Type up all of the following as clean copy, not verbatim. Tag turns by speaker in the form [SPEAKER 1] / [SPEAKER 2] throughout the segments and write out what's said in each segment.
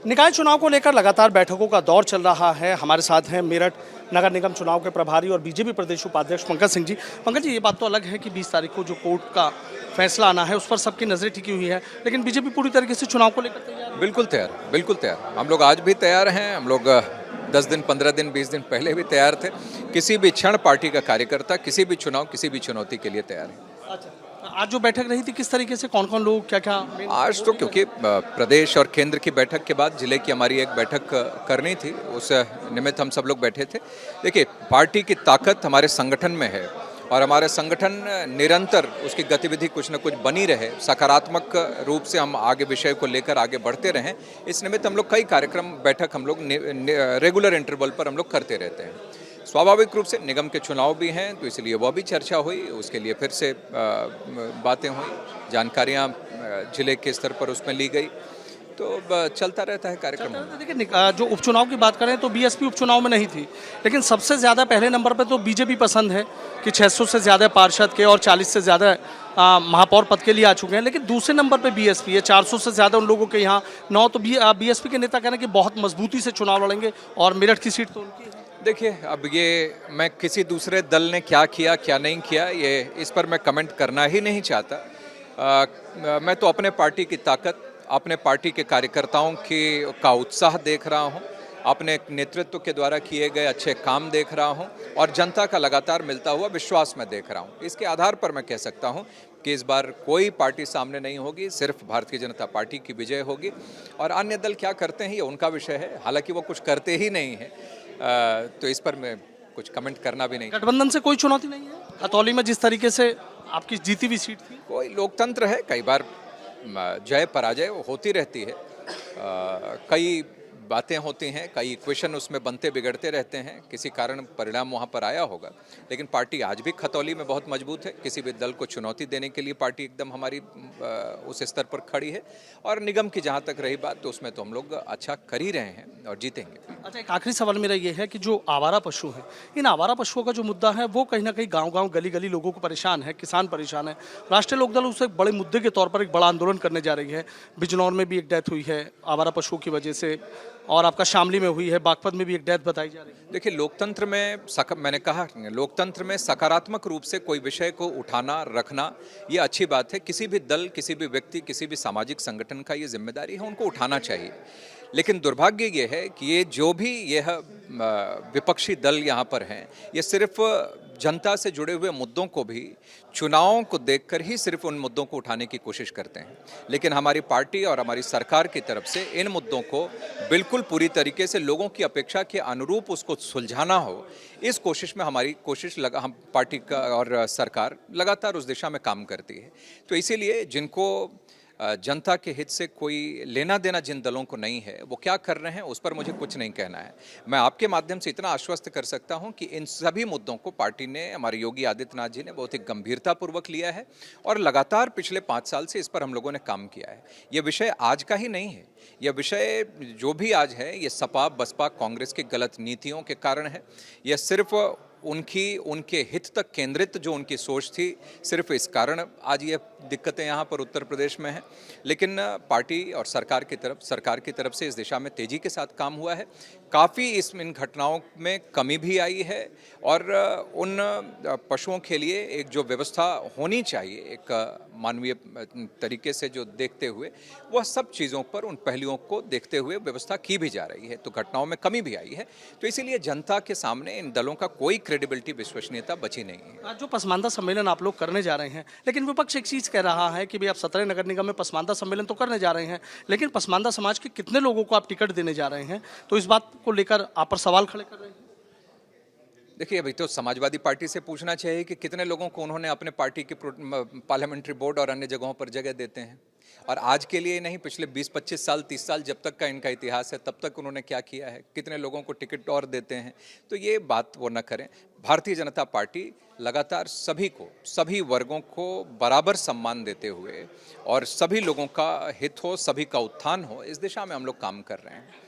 [SPEAKER 1] निकाय चुनाव को लेकर लगातार बैठकों का दौर चल रहा है। हमारे साथ हैं मेरठ नगर निगम चुनाव के प्रभारी और बीजेपी प्रदेश उपाध्यक्ष पंकज सिंह जी। पंकज जी, ये बात तो अलग है कि 20 तारीख को जो कोर्ट का फैसला आना है उस पर सबकी नजरें टिकी हुई है, लेकिन बीजेपी पूरी तरीके से चुनाव को लेकर तैयार है।
[SPEAKER 2] बिल्कुल तैयार, बिल्कुल तैयार। हम लोग आज भी तैयार हैं। हम लोग 10 दिन, 15 दिन, 20 दिन पहले भी तैयार थे। किसी भी क्षण पार्टी का कार्यकर्ता किसी भी चुनाव, किसी भी चुनौती के लिए तैयार है।
[SPEAKER 1] अच्छा, आज जो बैठक रही थी किस तरीके से, कौन कौन लोग क्या क्या?
[SPEAKER 2] आज तो क्योंकि प्रदेश और केंद्र की बैठक के बाद जिले की हमारी एक बैठक करनी थी, उस निमित्त हम सब लोग बैठे थे। देखिए, पार्टी की ताकत हमारे संगठन में है और हमारे संगठन निरंतर उसकी गतिविधि कुछ न कुछ बनी रहे, सकारात्मक रूप से हम आगे विषय को लेकर आगे बढ़ते रहें। इस निमित्त हम लोग कई कार्यक्रम, बैठक हम लोग रेगुलर इंटरवल पर हम लोग करते रहते हैं। स्वाभाविक रूप से निगम के चुनाव भी हैं, तो इसलिए वह भी चर्चा हुई, उसके लिए फिर से बातें हुई, जानकारियां जिले के स्तर पर उसमें ली गई, तो चलता रहता है कार्यक्रम।
[SPEAKER 1] देखिए, जो उपचुनाव की बात करें तो बीएसपी उपचुनाव में नहीं थी, लेकिन सबसे ज़्यादा पहले नंबर पर तो बीजेपी पसंद है कि 600 से ज़्यादा पार्षद के और 40 से ज़्यादा महापौर पद के लिए आ चुके हैं, लेकिन दूसरे नंबर पर बीएसपी है, 400 से ज़्यादा उन लोगों के यहाँ 9। तो बीएसपी के नेता कह रहे हैं कि बहुत मजबूती से चुनाव लड़ेंगे और मेरठ की सीट तो उनकी है।
[SPEAKER 2] देखिए, अब ये मैं किसी दूसरे दल ने क्या किया क्या नहीं किया, ये इस पर मैं कमेंट करना ही नहीं चाहता। मैं तो अपने पार्टी की ताकत, अपने पार्टी के कार्यकर्ताओं का उत्साह देख रहा हूँ, अपने नेतृत्व के द्वारा किए गए अच्छे काम देख रहा हूँ और जनता का लगातार मिलता हुआ विश्वास मैं देख रहा हूँ। इसके आधार पर मैं कह सकता हूँ कि इस बार कोई पार्टी सामने नहीं होगी, सिर्फ भारतीय जनता पार्टी की विजय होगी और अन्य दल क्या करते हैं ये उनका विषय है, हालांकि वो कुछ करते ही नहीं हैं, तो इस पर मैं कुछ कमेंट करना भी नहीं।
[SPEAKER 1] गठबंधन से कोई चुनौती नहीं है खतौली में, जिस तरीके से आपकी जीती हुई सीट थी?
[SPEAKER 2] कोई लोकतंत्र है, कई बार जय पराजय होती रहती है, कई बातें होती हैं, कई इक्वेशन उसमें बनते बिगड़ते रहते हैं, किसी कारण परिणाम वहाँ पर आया होगा, लेकिन पार्टी आज भी खतौली में बहुत मजबूत है। किसी भी दल को चुनौती देने के लिए पार्टी एकदम हमारी उस स्तर पर खड़ी है और निगम की जहाँ तक रही बात, तो उसमें तो हम लोग अच्छा कर ही रहे हैं और जीतेंगे।
[SPEAKER 1] अच्छा, एक आखिरी सवाल मेरा ये है कि जो आवारा पशु हैं, इन आवारा पशुओं का जो मुद्दा है वो कहीं ना कहीं गांव-गांव, गली-गली लोगों को परेशान है, किसान परेशान है। राष्ट्रीय लोकदल उसे एक बड़े मुद्दे के तौर पर एक बड़ा आंदोलन करने जा रही है। बिजनौर में भी एक डेथ हुई है आवारा पशुओं की वजह से, और आपका शामली में हुई है, बागपत में भी एक डेथ बताई जा रही है।
[SPEAKER 2] देखिए, लोकतंत्र में मैंने कहा, लोकतंत्र में सकारात्मक रूप से कोई विषय को उठाना रखना ये अच्छी बात है। किसी भी दल, किसी भी व्यक्ति, किसी भी सामाजिक संगठन का ये जिम्मेदारी है, उनको उठाना चाहिए। लेकिन दुर्भाग्य ये है कि ये जो भी यह विपक्षी दल यहाँ पर हैं, ये सिर्फ जनता से जुड़े हुए मुद्दों को भी चुनावों को देखकर ही सिर्फ उन मुद्दों को उठाने की कोशिश करते हैं। लेकिन हमारी पार्टी और हमारी सरकार की तरफ से इन मुद्दों को बिल्कुल पूरी तरीके से लोगों की अपेक्षा के अनुरूप उसको सुलझाना हो, इस कोशिश में हमारी कोशिश हम पार्टी का और सरकार लगातार उस दिशा में काम करती है। तो इसीलिए जिनको जनता के हित से कोई लेना देना जिन दलों को नहीं है, वो क्या कर रहे हैं उस पर मुझे कुछ नहीं कहना है। मैं आपके माध्यम से इतना आश्वस्त कर सकता हूं कि इन सभी मुद्दों को पार्टी ने, हमारे योगी आदित्यनाथ जी ने बहुत ही गंभीरतापूर्वक लिया है और लगातार पिछले 5 साल से इस पर हम लोगों ने काम किया है। ये विषय आज का ही नहीं है, यह विषय जो भी आज है ये सपा, बसपा, कांग्रेस की गलत नीतियों के कारण है। यह सिर्फ उनके हित तक केंद्रित जो उनकी सोच थी, सिर्फ इस कारण आज ये दिक्कतें यहाँ पर उत्तर प्रदेश में हैं। लेकिन पार्टी और सरकार की तरफ से इस दिशा में तेजी के साथ काम हुआ है। काफ़ी इन घटनाओं में कमी भी आई है और उन पशुओं के लिए एक जो व्यवस्था होनी चाहिए, एक मानवीय तरीके से जो देखते हुए, वह सब चीज़ों पर, उन पहलुओं को देखते हुए व्यवस्था की भी जा रही है। तो घटनाओं में कमी भी आई है, तो इसीलिए जनता के सामने इन दलों का कोई क्रेडिबिलिटी, विश्वसनीयता बची नहीं है।
[SPEAKER 1] आज जो पसमानदा सम्मेलन आप लोग करने जा रहे हैं, लेकिन विपक्ष एक चीज़ कह रहा है कि भाई आप 17 नगर निगम में पसमानदा सम्मेलन तो करने जा रहे हैं, लेकिन पसमानदा समाज के कितने लोगों को आप टिकट देने जा रहे हैं, तो इस बात को लेकर आप पर सवाल खड़े कर रहे हैं।
[SPEAKER 2] देखिए, अभी तो समाजवादी पार्टी से पूछना चाहिए कि कितने लोगों को उन्होंने अपने पार्टी के पार्लियामेंट्री बोर्ड और अन्य जगहों पर जगह देते हैं, और आज के लिए नहीं, पिछले 20-25 साल, 30 साल जब तक का इनका इतिहास है, तब तक उन्होंने क्या किया है, कितने लोगों को टिकट और देते हैं। तो ये बात वो न करें। भारतीय जनता पार्टी लगातार सभी को, सभी वर्गों को बराबर सम्मान देते हुए और सभी लोगों का हित हो, सभी का उत्थान हो, इस दिशा में हम लोग काम कर रहे हैं।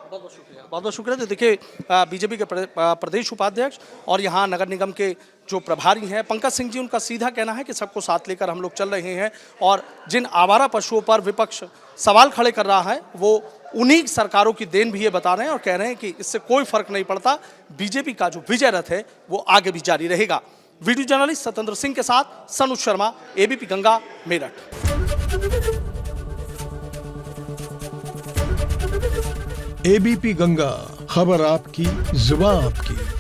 [SPEAKER 1] बहुत बहुत शुक्रिया, बहुत बहुत शुक्रिया। तो देखिए, बीजेपी के प्रदेश उपाध्यक्ष और यहाँ नगर निगम के जो प्रभारी हैं पंकज सिंह जी, उनका सीधा कहना है कि सबको साथ लेकर हम लोग चल रहे हैं और जिन आवारा पशुओं पर विपक्ष सवाल खड़े कर रहा है वो उन्हीं सरकारों की देन भी ये बता रहे हैं और कह रहे हैं कि इससे कोई फर्क नहीं पड़ता, बीजेपी का जो विजय रथ है वो आगे भी जारी रहेगा। वीडियो जर्नलिस्ट सत्येंद्र सिंह के साथ सनुज शर्मा, एबीपी गंगा, मेरठ।
[SPEAKER 3] एबीपी गंगा, खबर आपकी, जुबान आपकी।